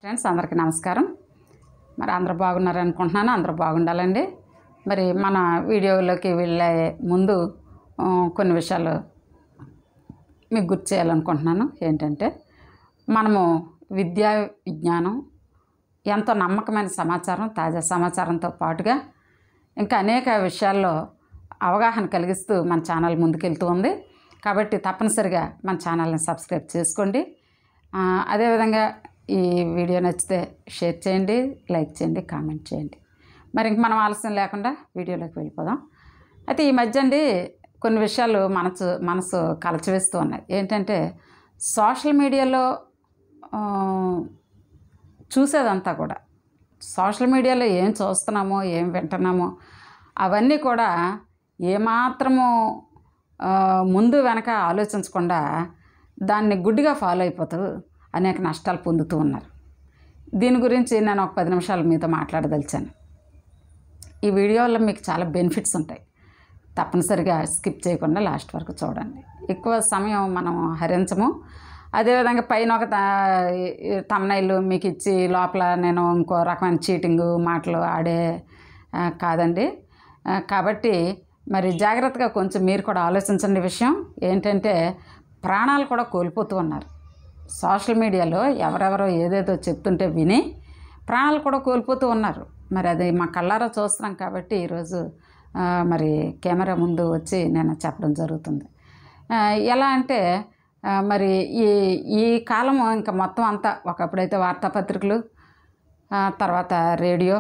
Friends అందరికీ నమస్కారం. మరి అందరూ బాగున్నారు అనుకుంటున్నాను. అందరూ బాగుండాలండి. మరి మన వీడియోలోకి వెళ్ళే ముందు కొన్ని విషయాలు మీకు గుర్తు చేయాలనుకుంటున్నాను. ఏంటంటే మనము విద్యా విజ్ఞానం ఎంతో నమ్మకమైన సమాచారం, తాజా సమాచారంతో పాటుగా ఇంకా అనేక విషయాల్లో అవగాహన కలిగిస్తూ మన ఛానల్ ముందుకెళ్తూ ఉంది. కాబట్టి తప్పనిసరిగా మన ఛానల్ని సబ్స్క్రైబ్ చేసుకోండి. అదేవిధంగా ఈ వీడియో నచ్చితే షేర్ చేయండి, లైక్ చేయండి, కామెంట్ చేయండి. మరి ఇంక మనం ఆలస్యం లేకుండా వీడియోలోకి వెళ్ళిపోదాం. అయితే ఈ మధ్య అండి కొన్ని విషయాలు మనసు కలచివేస్తూ ఉన్నాయి. ఏంటంటే సోషల్ మీడియాలో చూసేదంతా కూడా, సోషల్ మీడియాలో ఏం చూస్తున్నామో ఏం వింటున్నామో అవన్నీ కూడా ఏమాత్రము ముందు వెనక ఆలోచించకుండా దాన్ని గుడ్డిగా ఫాలో అయిపోతూ అనేక నష్టాలు పొందుతూ ఉన్నారు. దీని గురించి నేను ఒక 10 నిమిషాలు మీతో మాట్లాడదలిచాను. ఈ వీడియోలో మీకు చాలా బెనిఫిట్స్ ఉంటాయి. తప్పనిసరిగా స్కిప్ చేయకుండా లాస్ట్ వరకు చూడండి. ఎక్కువ సమయం మనం హరించము. అదేవిధంగా పైన ఒక తమ్నైల్ మీకు ఇచ్చి లోపల నేను ఇంకో రకమైన చీటింగు మాటలు ఆడే కాదండి. కాబట్టి మరి జాగ్రత్తగా కొంచెం మీరు కూడా ఆలోచించండి. విషయం ఏంటంటే ప్రాణాలు కూడా కోల్పోతూ ఉన్నారు. సోషల్ మీడియాలో ఎవరెవరో ఏదేదో చెప్తుంటే విని ప్రాణాలు కూడా కోల్పోతూ ఉన్నారు. మరి అది మా కళ్ళారా చూస్తున్నాం కాబట్టి ఈరోజు మరి కెమెరా ముందు వచ్చి నేను చెప్పడం జరుగుతుంది. ఎలా అంటే మరి ఈ కాలం ఇంకా మొత్తం అంతా, ఒకప్పుడైతే వార్తాపత్రికలు, తర్వాత రేడియో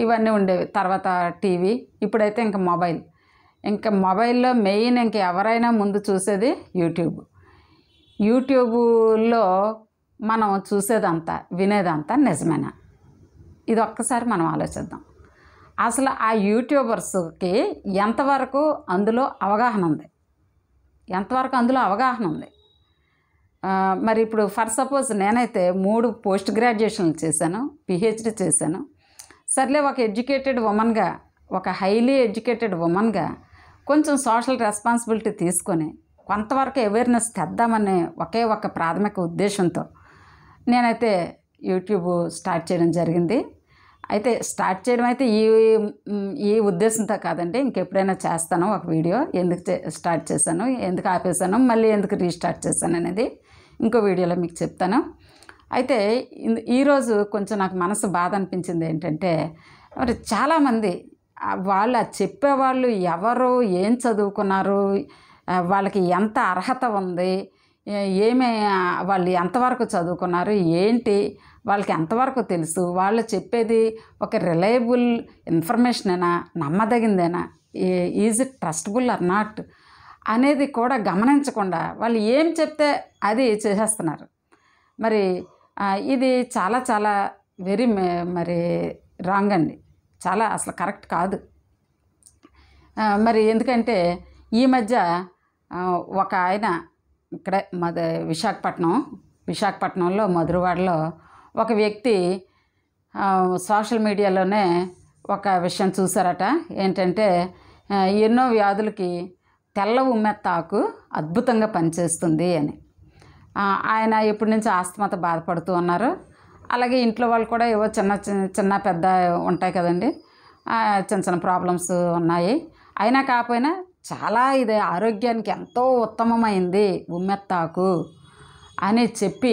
ఇవన్నీ ఉండేవి, తర్వాత టీవీ, ఇప్పుడైతే ఇంకా మొబైల్. ఇంకా మొబైల్లో మెయిన్ ఇంక ఎవరైనా ముందు చూసేది యూట్యూబ్లో మనం చూసేదంతా వినేదంతా నిజమేనా? ఇది ఒక్కసారి మనం ఆలోచిద్దాం. అసలు ఆ యూట్యూబర్స్కి ఎంతవరకు అందులో అవగాహన ఉంది? మరి ఇప్పుడు ఫర్ సపోజ్ నేనైతే 3 పోస్ట్ గ్రాడ్యుయేషన్లు చేశాను, పిహెచ్డి చేశాను. సర్లే ఒక ఎడ్యుకేటెడ్ ఉమెన్గా, ఒక హైలీ ఎడ్యుకేటెడ్ ఉమెన్గా కొంచెం సోషల్ రెస్పాన్సిబిలిటీ తీసుకొని కొంతవరకు అవేర్నెస్ తెద్దామనే ఒకే ఒక ప్రాథమిక ఉద్దేశంతో నేనైతే యూట్యూబ్ స్టార్ట్ చేయడం జరిగింది. అయితే స్టార్ట్ చేయడం అయితే ఈ ఉద్దేశంతో కాదండి, ఇంకెప్పుడైనా చేస్తాను ఒక వీడియో. ఎందుకు స్టార్ట్ చేశాను, ఎందుకు ఆపేశాను, మళ్ళీ ఎందుకు రీస్టార్ట్ చేశాను అనేది ఇంకో వీడియోలో మీకు చెప్తాను. అయితే ఈరోజు కొంచెం నాకు మనసు బాధ అనిపించింది. ఏంటంటే మరి చాలామంది వాళ్ళు చెప్పేవాళ్ళు ఎవరు, ఏం చదువుకున్నారు, వాళ్ళకి ఎంత అర్హత ఉంది, వాళ్ళు ఎంతవరకు చదువుకున్నారు, ఏంటి వాళ్ళకి ఎంతవరకు తెలుసు, వాళ్ళు చెప్పేది ఒక రిలయబుల్ ఇన్ఫర్మేషనేనా, నమ్మదగిందేనా, is it trustable or not అనేది కూడా గమనించకుండా వాళ్ళు ఏం చెప్తే అది చేసేస్తున్నారు. మరి ఇది చాలా చాలా మరి రాంగ్ అండి. చాలా అసలు కరెక్ట్ కాదు. మరి ఎందుకంటే ఈ మధ్య ఒక ఆయన ఇక్కడ విశాఖపట్నంలో మధురవాడలో ఒక వ్యక్తి సోషల్ మీడియాలోనే ఒక విషయం చూసారట. ఏంటంటే ఎన్నో వ్యాధులకి తెల్ల ఉమ్మెత్త ఆకు అద్భుతంగా పనిచేస్తుంది అని. ఆయన ఎప్పటి నుంచి ఆస్తమాతో బాధపడుతూ ఉన్నారు. అలాగే ఇంట్లో వాళ్ళు కూడా ఏవో చిన్న పెద్ద ఉంటాయి కదండి, చిన్న ప్రాబ్లమ్స్ ఉన్నాయి. అయినా కాకపోయినా చాలా ఇది ఆరోగ్యానికి ఎంతో ఉత్తమమైంది ఉమ్మెత్తాకు అని చెప్పి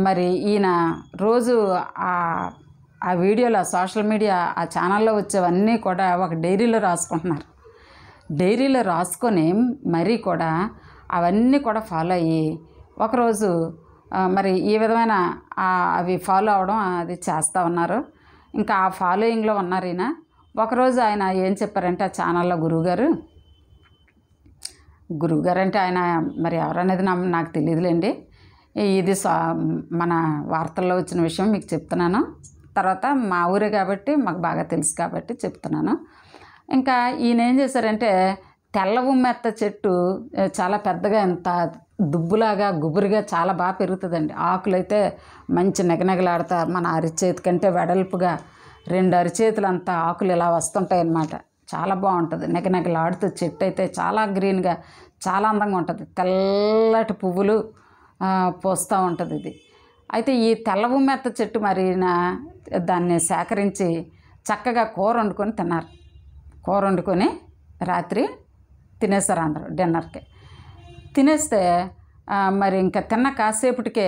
మరి ఈయన రోజు ఆ వీడియోలో సోషల్ మీడియా ఆ ఛానల్లో వచ్చేవన్నీ కూడా ఒక డైరీలో రాసుకుంటున్నారు. డైరీలో రాసుకొని మరీ కూడా అవన్నీ కూడా ఫాలో అయ్యి ఒకరోజు మరి ఈ విధమైన అవి ఫాలో అవడం అది చేస్తూ ఉన్నారు. ఇంకా ఆ ఫాలోయింగ్లో ఉన్నారు ఈయన. ఒకరోజు ఆయన ఏం చెప్పారంటే ఆ ఛానల్లో గురువుగారు అంటే ఆయన మరి ఎవరనేది నాకు తెలియదులేండి. ఇది మన వార్తల్లో వచ్చిన విషయం మీకు చెప్తున్నాను. తర్వాత మా ఊరే కాబట్టి మాకు బాగా తెలుసు కాబట్టి చెప్తున్నాను. ఇంకా ఈయన ఏం చేశారంటే తెల్ల ఉమ్మెత్త చెట్టు చాలా పెద్దగా, ఎంత దుబ్బులాగా గుబురుగా చాలా బాగా పెరుగుతుందండి. ఆకులైతే మంచి నెగనెగలాడుతా మన అరిచేతి కంటే వెడల్పుగా 2 అరిచేతులంతా ఆకులు ఇలా వస్తుంటాయి అన్నమాట. చాలా బాగుంటుంది. నెగనెగలాడుతూ చెట్టు అయితే చాలా గ్రీన్గా చాలా అందంగా ఉంటుంది. తెల్లటి పువ్వులు పూస్తూ ఉంటుంది ఇది. అయితే ఈ తెల్ల ఉమ్మెత్త చెట్టు మరి దాన్ని సేకరించి చక్కగా కూర వండుకొని తిన్నారు. కూర వండుకొని రాత్రి తినేస్తారు అందరూ డిన్నర్కి. తినేస్తే మరి ఇంకా తిన్న కాసేపటికే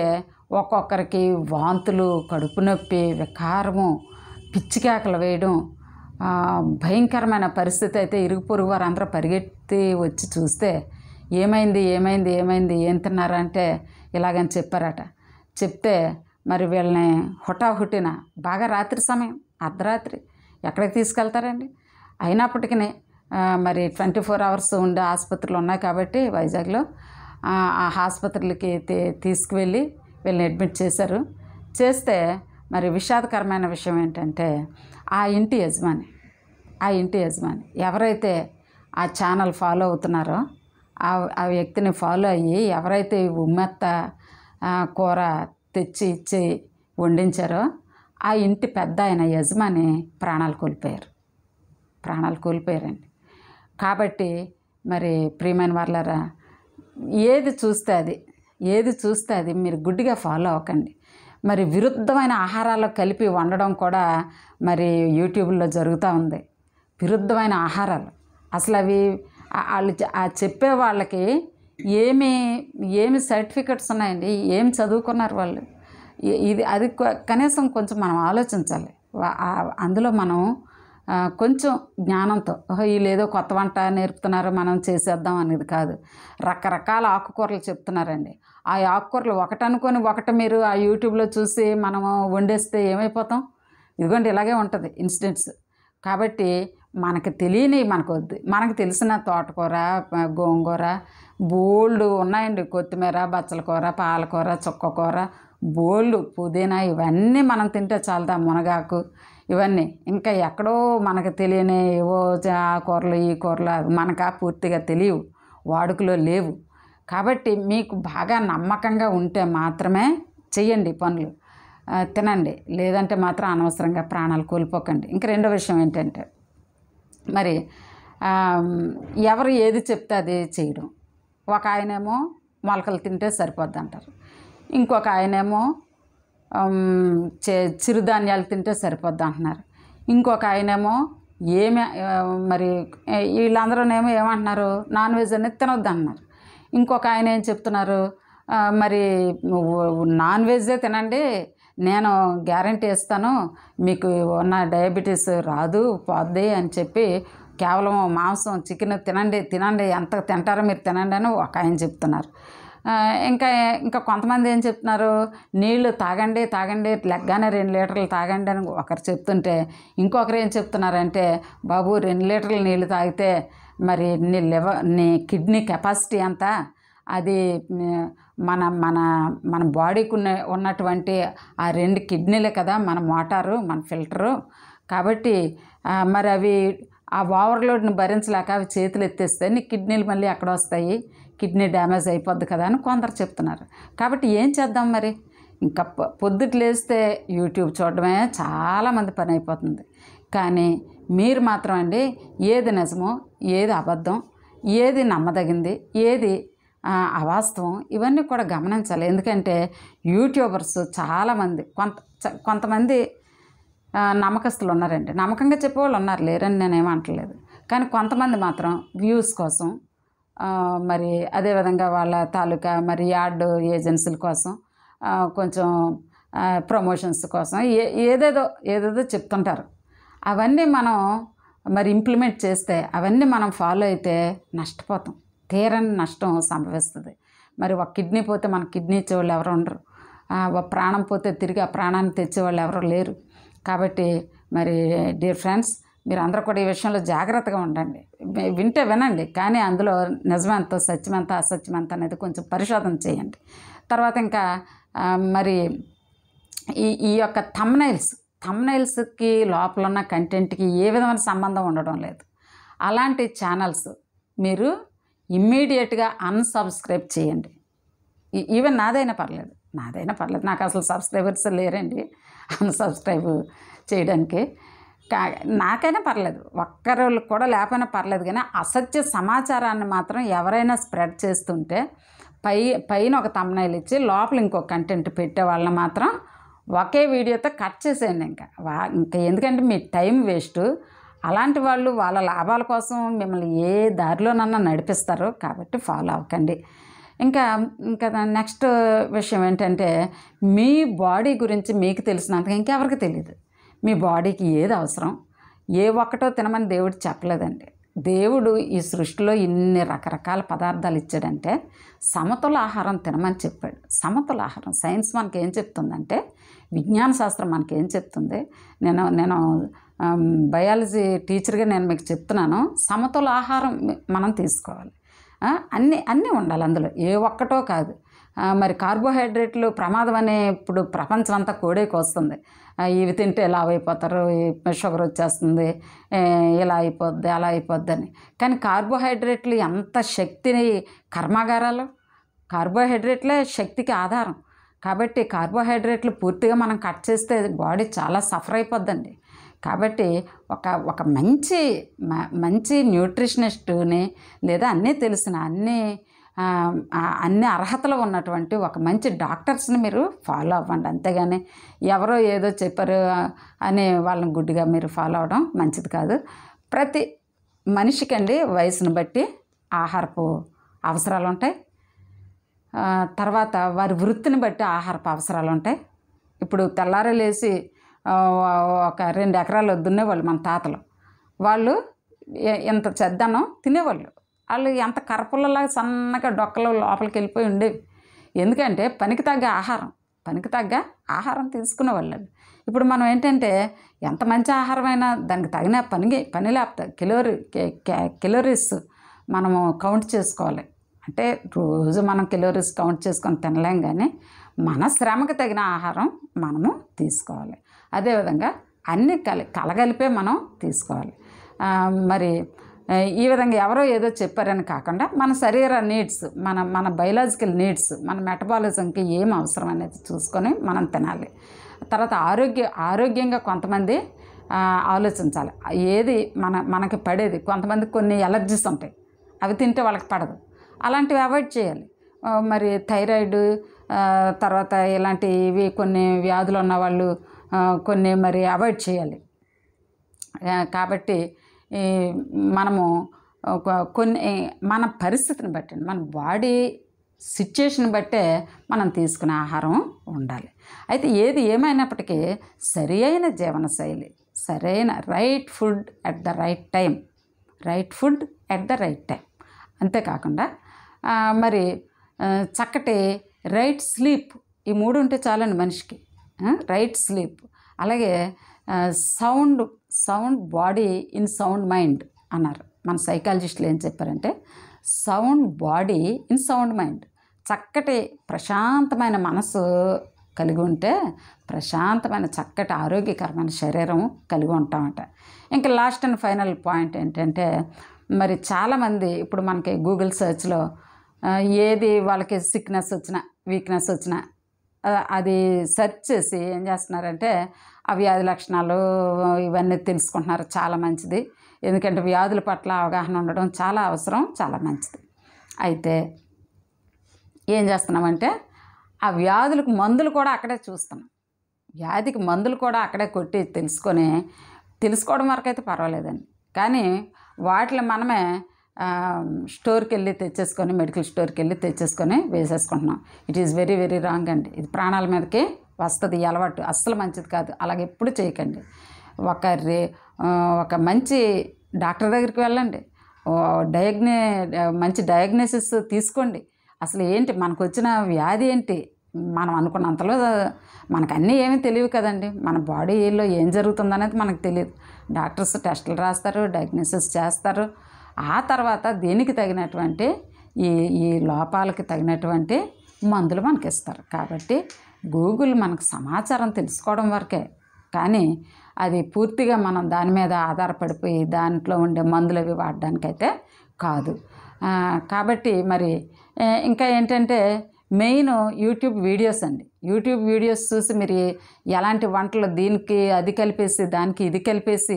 ఒక్కొక్కరికి వాంతులు, కడుపు నొప్పి, వికారము, పిచ్చికేకలు వేయడం, భయంకరమైన పరిస్థితి. అయితే ఇరుగు పొరుగు వారు అందరూ పరిగెత్తి వచ్చి చూస్తే ఏమైంది ఏమైంది ఏమైంది ఏం తిన్నారంటే ఇలాగని చెప్పారట. చెప్తే మరి వీళ్ళని హుటాహుటిన బాగా రాత్రి సమయం, అర్ధరాత్రి ఎక్కడికి తీసుకెళ్తారండి. అయినప్పటికీ మరి 24 hours ఉండే ఆసుపత్రులు ఉన్నాయి కాబట్టి వైజాగ్లో ఆ ఆసుపత్రులకి తీసుకువెళ్ళి వీళ్ళని అడ్మిట్ చేశారు. చేస్తే మరి విషాదకరమైన విషయం ఏంటంటే ఆ ఇంటి యజమాని ఎవరైతే ఆ ఛానల్ ఫాలో అవుతున్నారో ఆ వ్యక్తిని ఫాలో అయ్యి ఎవరైతే ఉమ్మెత్త కూర తెచ్చి ఇచ్చి వండించారో ఆ ఇంటి పెద్ద ఆయన యజమాని ప్రాణాలు కోల్పోయారండి. కాబట్టి మరి ప్రియమైన వాళ్ళారా, ఏది చూస్తే అది మీరు గుడ్డిగా ఫాలో అవ్వకండి. మరి విరుద్ధమైన ఆహారాల్లో కలిపి వండడం కూడా మరి యూట్యూబ్లో జరుగుతూ ఉంది. విరుద్ధమైన ఆహారాలు అసలు అవి వాళ్ళు చెప్పే వాళ్ళకి ఏమి సర్టిఫికెట్స్ ఉన్నాయండి, ఏం చదువుకున్నారు వాళ్ళు? అది కనీసం కొంచెం మనం ఆలోచించాలి. అందులో మనం కొంచెం జ్ఞానంతో వీళ్ళు ఏదో కొత్త వంట నేర్పుతున్నారు మనం చేసేద్దాం అనేది కాదు. రకరకాల ఆకుకూరలు చెప్తున్నారండి. ఆ ఆకుకూరలు ఒకటనుకొని ఒకటి మీరు ఆ యూట్యూబ్లో చూసి మనము వండేస్తే ఏమైపోతాం? ఇదిగోండి ఇలాగే ఉంటుంది ఇన్సిడెంట్స్. కాబట్టి మనకు తెలియని మనకు వద్దు. మనకు తెలిసిన తోటకూర, గోంగూర బోల్డ్ ఉన్నాయండి. కొత్తిమీర, బచ్చల కూర, పాలకూర, చుక్కకూర, బోల్డ్, పుదీనా ఇవన్నీ మనం తింటే చాలదా, మునగాకు ఇవన్నీ. ఇంకా ఎక్కడో మనకు తెలియని ఏవో ఆ కూరలు ఈ కూరలు మనకు పూర్తిగా తెలియవు, వాడుకలో లేవు. కాబట్టి మీకు బాగా నమ్మకంగా ఉంటే మాత్రమే చెయ్యండి పనులు, తినండి. లేదంటే మాత్రం అనవసరంగా ప్రాణాలు కోల్పోకండి. ఇంకా రెండో విషయం ఏంటంటే మరి ఎవరు ఏది చెప్తే అది చేయడం. ఒక ఆయనేమో మొలకలు తింటే సరిపోద్ది అంటారు, ఇంకొక ఆయనేమో చిరుధాన్యాలు తింటే సరిపోద్ది అంటున్నారు, ఇంకొక ఆయనేమో మరి వీళ్ళందరూనేమో ఏమంటున్నారు, నాన్ వెజ్ అనేది తినొద్దు అంటున్నారు. ఇంకొక ఆయన ఏం చెప్తున్నారు, మరి నాన్ వెజ్జే తినండి, నేను గ్యారంటీ ఇస్తాను, మీకు ఉన్న డయాబెటీస్ రాదు, పోద్ది అని చెప్పి కేవలం మాంసం, చికెన్ తినండి ఎంత తింటారో మీరు తినండి అని ఒక ఆయన చెప్తున్నారు. ఇంకా కొంతమంది ఏం చెప్తున్నారు, నీళ్లు తాగండి లెగ్గానే 2 లీటర్లు తాగండి అని ఒకరు చెప్తుంటే, ఇంకొకరు ఏం చెప్తున్నారంటే, బాబు 2 లీటర్లు నీళ్ళు తాగితే మరి నీ కిడ్నీ కెపాసిటీ అంతా అది మన బాడీకి ఉన్నటువంటి ఆ 2 కిడ్నీలే కదా మన మోటారు, మన ఫిల్టరు. కాబట్టి మరి అవి ఆ ఓవర్లోడ్ని భరించలేక అవి చేతులు ఎత్తేస్తే నీ కిడ్నీలు మళ్ళీ ఎక్కడ వస్తాయి, కిడ్నీ డ్యామేజ్ అయిపోద్ది కదా అని కొందరు చెప్తున్నారు. కాబట్టి ఏం చేద్దాం మరి? ఇంకా పొద్దుట లేస్తే యూట్యూబ్ చూడడమే చాలామంది పని అయిపోతుంది. కానీ మీరు మాత్రం అండి ఏది నిజమో, ఏది అబద్ధం, ఏది నమ్మదగింది, ఏది అవాస్తవం ఇవన్నీ కూడా గమనించాలి. ఎందుకంటే యూట్యూబర్స్ చాలామంది కొంతమంది నమ్మకస్తులు ఉన్నారండి, నమ్మకంగా చెప్పేవాళ్ళు ఉన్నారు, లేరని నేనేమంటలేదు. కానీ కొంతమంది మాత్రం వ్యూస్ కోసం మరి అదేవిధంగా వాళ్ళ తాలూకా మరి యాడ్ ఏజెన్సీల కోసం కొంచెం ప్రమోషన్స్ కోసం ఏదేదో చెప్తుంటారు. అవన్నీ మనం మరి ఇంప్లిమెంట్ చేస్తే, అవన్నీ మనం ఫాలో అయితే నష్టపోతాం, తీరని నష్టం సంభవిస్తుంది. మరి ఒక కిడ్నీ పోతే మన కిడ్నీ ఇచ్చేవాళ్ళు ఎవరు ఉండరు, ఒక ప్రాణం పోతే తిరిగి ఆ ప్రాణాన్ని తెచ్చేవాళ్ళు ఎవరు లేరు. కాబట్టి మరి డియర్ ఫ్రెండ్స్, మీరు అందరూ కూడా ఈ విషయంలో జాగ్రత్తగా ఉండండి. వింటే వినండి, కానీ అందులో నిజమెంతో, సత్యమెంత, అసత్యమెంత అనేది కొంచెం పరిశోధన చేయండి. తర్వాత ఇంకా మరి ఈ యొక్క థంబ్నైల్స్కి లోపల ఉన్న కంటెంట్కి ఏ విధమైన సంబంధం ఉండడం లేదు. అలాంటి ఛానల్స్ మీరు ఇమ్మీడియట్గా అన్సబ్స్క్రైబ్ చేయండి. ఈవెన్ నాదైనా పర్లేదు, నాకు అసలు సబ్స్క్రైబర్స్ లేరండి అన్సబ్స్క్రైబ్ చేయడానికి. నాకైనా పర్లేదు, ఒక్కరు కూడా లేకపోయినా పర్లేదు. కానీ అసత్య సమాచారాన్ని మాత్రం ఎవరైనా స్ప్రెడ్ చేస్తుంటే పైన ఒక థంబ్నెయిల్ ఇచ్చి లోపల ఇంకో కంటెంట్ పెట్టే వాళ్ళని మాత్రం ఒకే వీడియోతో కట్ చేసేయండి. ఇంకా ఎందుకంటే మీ టైం వేస్ట్. అలాంటి వాళ్ళు వాళ్ళ లాభాల కోసం మిమ్మల్ని ఏ దారిలోనన్నా నడిపిస్తారు. కాబట్టి ఫాలో అవ్వకండి. ఇంకా నెక్స్ట్ విషయం ఏంటంటే, మీ బాడీ గురించి మీకు తెలిసినంతగా ఇంకెవరికి తెలియదు. మీ బాడీకి ఏది అవసరం, ఏ ఒక్కటో తినమని దేవుడు చెప్పలేదండి. దేవుడు ఈ సృష్టిలో ఇన్ని రకరకాల పదార్థాలు ఇచ్చాడంటే సమతుల ఆహారం తినమని చెప్పాడు. సమతుల ఆహారం సైన్స్ మనకి ఏం చెప్తుందంటే, విజ్ఞాన శాస్త్రం మనకి ఏం చెప్తుంది, నేను బయాలజీ టీచర్గా నేను మీకు చెప్తున్నాను. సమతుల ఆహారం మనం తీసుకోవాలి. అన్నీ ఉండాలి అందులో, ఏ ఒక్కటో కాదు. మరి కార్బోహైడ్రేట్లు ప్రమాదం అనే ఇప్పుడు ప్రపంచం అంతా కోడేకి వస్తుంది. ఇవి తింటే ఇలా అయిపోతారు, షుగర్ వచ్చేస్తుంది, ఇలా అయిపోద్ది అలా అయిపోద్ది అని. కానీ కార్బోహైడ్రేట్లు ఎంత శక్తిని కర్మాగారాలు, కార్బోహైడ్రేట్లే శక్తికి ఆధారం. కాబట్టి కార్బోహైడ్రేట్లు పూర్తిగా మనం కట్ చేస్తే బాడీ చాలా సఫర్ అయిపోద్దండి. కాబట్టి ఒక మంచి న్యూట్రిషనిస్ట్ని లేదా అన్నీ తెలిసిన అన్ని అర్హతలు ఉన్నటువంటి ఒక మంచి డాక్టర్స్ని మీరు ఫాలో అవ్వండి. అంతేగాని ఎవరో ఏదో చెప్పారు అని వాళ్ళని గుడ్డిగా మీరు ఫాలో అవ్వడం మంచిది కాదు. ప్రతి మనిషికండి వయసును బట్టి ఆహారపు అవసరాలు ఉంటాయి. తర్వాత వారి వృత్తిని బట్టి ఆహారపు అవసరాలు ఉంటాయి. ఇప్పుడు తెల్లారే లేచి ఒక 2 ఎకరాలు దున్నేవాళ్ళు మన తాతలు. వాళ్ళు ఎంత చెద్దనం తినేవాళ్ళు. వాళ్ళు ఎంత కరపుల్లలాగా సన్నగా డొక్కలు లోపలికి వెళ్ళిపోయి ఉండేవి. ఎందుకంటే పనికి తగ్గ ఆహారం తీసుకునేవాళ్ళు. ఇప్పుడు మనం ఏంటంటే ఎంత మంచి ఆహారమైనా దానికి తగిన పని లేకపోతే కిలోరీస్ మనము కౌంట్ చేసుకోవాలి. అంటే రోజు మనం కిలోరీస్ కౌంట్ చేసుకొని తినలేం, కానీ మన శ్రమకు తగిన ఆహారం మనము తీసుకోవాలి. అదేవిధంగా అన్నీ కలగలిపే మనం తీసుకోవాలి. మరి ఈ విధంగా ఎవరో ఏదో చెప్పారని కాకుండా మన శరీర నీడ్స్, మన బయలాజికల్ నీడ్స్, మన మెటబాలిజంకి ఏం అవసరం అనేది చూసుకొని మనం తినాలి. తర్వాత ఆరోగ్యంగా కొంతమంది ఆలోచించాలి. ఏది మనకి పడేది. కొంతమందికి కొన్ని ఎలర్జీస్ ఉంటాయి, అవి తింటే వాళ్ళకి పడదు. అలాంటివి అవాయిడ్ చేయాలి. మరి థైరాయిడ్, తర్వాత ఇలాంటివి కొన్ని వ్యాధులు ఉన్నవాళ్ళు కొన్ని మరి అవాయిడ్ చేయాలి. కాబట్టి మనము కొన్ని మన పరిస్థితిని బట్టి, మన బాడీ సిచ్యుయేషన్ బట్టే మనం తీసుకునే ఆహారం ఉండాలి. అయితే ఏది ఏమైనప్పటికీ సరి అయిన జీవనశైలి, సరైన right food at the right time, అంతేకాకుండా మరి చక్కటి రైట్ స్లీప్, ఈ 3 ఉంటే చాలండి మనిషికి. రైట్ స్లీప్, అలాగే sound body in sound mind అన్నారు. మన సైకాలజిస్టులు ఏం చెప్పారంటే, sound body in sound mind. చక్కటి ప్రశాంతమైన మనసు కలిగి ఉంటే ప్రశాంతమైన చక్కటి ఆరోగ్యకరమైన శరీరం కలిగి ఉంటామట. ఇంకా లాస్ట్ అండ్ ఫైనల్ పాయింట్ ఏంటంటే, మరి చాలామంది ఇప్పుడు మనకి గూగుల్ సెర్చ్లో ఏది వాళ్ళకి సిక్నెస్ వచ్చినా వీక్నెస్ వచ్చినా అది సెర్చ్ చేసి ఏం చేస్తున్నారంటే ఆ వ్యాధి లక్షణాలు ఇవన్నీ తెలుసుకుంటున్నారు. చాలా మంచిది, ఎందుకంటే వ్యాధుల పట్ల అవగాహన ఉండడం చాలా అవసరం, చాలా మంచిది. అయితే ఏం చేస్తున్నామంటే ఆ వ్యాధులకు మందులు కూడా అక్కడే చూస్తున్నాం. వ్యాధికి మందులు కూడా అక్కడే కొట్టి తెలుసుకోవడం వరకు అయితే పర్వాలేదండి. కానీ వాటిని మనమే స్టోర్కి వెళ్ళి తెచ్చేసుకొని, మెడికల్ స్టోర్కి వెళ్ళి తెచ్చేసుకొని వేసేసుకుంటున్నాం. It is very very wrong అండి. ఇది ప్రాణాల మీదకి వస్తుంది. ఈ అలవాటు అస్సలు మంచిది కాదు. అలాగే ఎప్పుడు చేయకండి. ఒక మంచి డాక్టర్ దగ్గరికి వెళ్ళండి, మంచి డయాగ్నోసిస్ తీసుకోండి. అసలు ఏంటి మనకు వచ్చిన వ్యాధి ఏంటి, మనం అనుకున్నంతలో మనకు అన్నీ ఏమీ తెలియవు కదండి. మన బాడీలో ఏం జరుగుతుందనేది మనకు తెలియదు. డాక్టర్స్ టెస్టులు రాస్తారు, డయాగ్నోసిస్ చేస్తారు. ఆ తర్వాత దీనికి తగినటువంటి ఈ లోపాలకి తగినటువంటి మందులు మనకి ఇస్తారు. కాబట్టి గూగుల్ మనకు సమాచారం తెలుసుకోవడం వరకే, కానీ అది పూర్తిగా మనం దాని మీద ఆధారపడిపోయి దాంట్లో ఉండే మందులు అవి వాడడానికైతే కాదు. కాబట్టి మరి ఇంకా ఏంటంటే మెయిన్ యూట్యూబ్ వీడియోస్ అండి. యూట్యూబ్ వీడియోస్ చూసి మీరు ఎలాంటి వంటలు దీనికి అది కలిపేసి దానికి ఇది కలిపేసి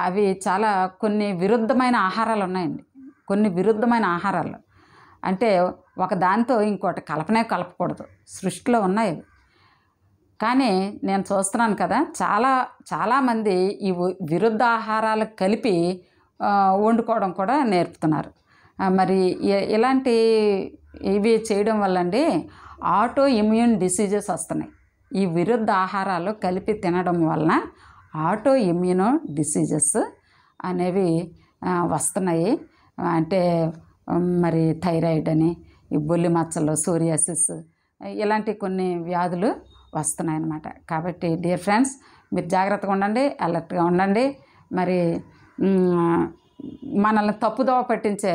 అవి చాలా కొన్ని విరుద్ధమైన ఆహారాలు ఉన్నాయండి. కొన్ని విరుద్ధమైన ఆహారాలు అంటే ఒక దాంతో ఇంకోటి కలపనే కలపకూడదు, సృష్టిలో ఉన్నాయి అవి. కానీ నేను చూస్తున్నాను కదా, చాలామంది ఈ విరుద్ధ ఆహారాలు కలిపి వండుకోవడం కూడా నేర్పుతున్నారు. మరి ఇలాంటి ఇవి చేయడం వల్ల అండి ఆటో ఇమ్యూన్ డిసీజెస్ వస్తున్నాయి. ఈ విరుద్ధ ఆహారాలు కలిపి తినడం వలన ఆటో ఇమ్యూనో డిసీజెస్ అనేవి వస్తున్నాయి. అంటే మరి థైరాయిడ్ అని, ఈ బొల్లి మచ్చలు, సోరియాసిస్, ఇలాంటి కొన్ని వ్యాధులు వస్తున్నాయి అన్నమాట. కాబట్టి డియర్ ఫ్రెండ్స్, మీరు జాగ్రత్తగా ఉండండి, అలర్ట్గా ఉండండి. మరి మనల్ని తప్పుదోవ పట్టించే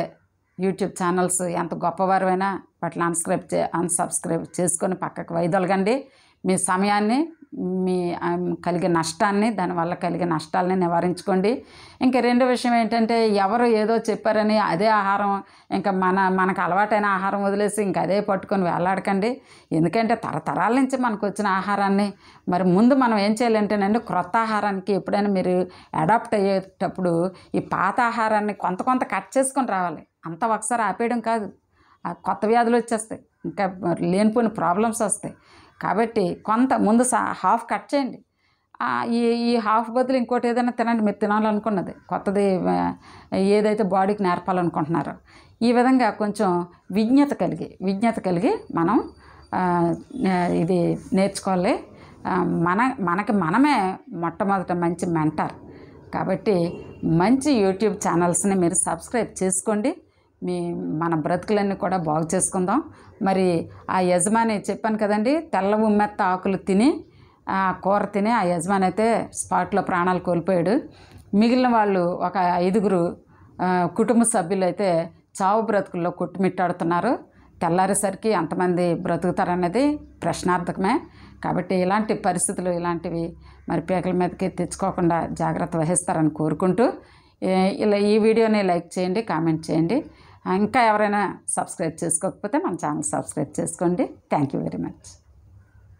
యూట్యూబ్ ఛానల్స్ ఎంత గొప్పవారైనా వాటిని అన్సబ్స్క్రైబ్ చేసుకొని పక్కకు వైదొలగండి. మీ సమయాన్ని, మీ కలిగే నష్టాన్ని, దానివల్ల కలిగే నష్టాలని నివారించుకోండి. ఇంకా రెండో విషయం ఏంటంటే, ఎవరు ఏదో చెప్పారని అదే ఆహారం, ఇంకా మనకు అలవాటైన ఆహారం వదిలేసి ఇంకా అదే పట్టుకొని వేలాడకండి. ఎందుకంటే తరతరాల నుంచి మనకు వచ్చిన ఆహారాన్ని మరి ముందు మనం ఏం చేయాలంటేనండి, క్రొత్త ఆహారానికి ఎప్పుడైనా మీరు అడాప్ట్ అయ్యేటప్పుడు ఈ పాత ఆహారాన్ని కొంత కట్ చేసుకొని రావాలి. అంతా ఒకసారి ఆపేయడం కాదు, కొత్త వ్యాధులు వచ్చేస్తాయి, ఇంకా లేనిపోయిన ప్రాబ్లమ్స్ వస్తాయి. కాబట్టి కొంత ముందు హాఫ్ కట్ చేయండి. ఈ హాఫ్ బదులు ఇంకోటి ఏదైనా తినండి, మీరు తినాలనుకున్నది కొత్తది ఏదైతే బాడీకి నేర్పాలనుకుంటున్నారో. ఈ విధంగా కొంచెం విజ్ఞత కలిగి మనం ఇది నేర్చుకోవాలి. మనకి మనమే మొట్టమొదట మంచి మెంటర్. కాబట్టి మంచి యూట్యూబ్ ఛానల్స్ని మీరు సబ్స్క్రైబ్ చేసుకోండి. మన బ్రతుకులన్నీ కూడా బాగు చేసుకుందాం. మరి ఆ యజమాని చెప్పాను కదండి, తెల్ల ఉమ్మెత్త ఆకులు తిని కూర తిని ఆ యజమాని అయితే స్పాట్లో ప్రాణాలు కోల్పోయాడు. మిగిలిన వాళ్ళు ఒక 5 కుటుంబ సభ్యులు అయితే చావు బ్రతుకుల్లో కొట్టుమిట్టాడుతున్నారు. తెల్లారేసరికి ఎంతమంది బ్రతుకుతారనేది ప్రశ్నార్థకమే. కాబట్టి ఇలాంటి పరిస్థితులు, ఇలాంటివి మరి పీకల మీదకి తెచ్చుకోకుండా జాగ్రత్త వహిస్తారని కోరుకుంటూ ఈ వీడియోని లైక్ చేయండి, కామెంట్ చేయండి. ఇంకా ఎవరైనా సబ్స్క్రైబ్ చేసుకోకపోతే మన ఛానల్ సబ్స్క్రైబ్ చేసుకోండి. Thank you very much.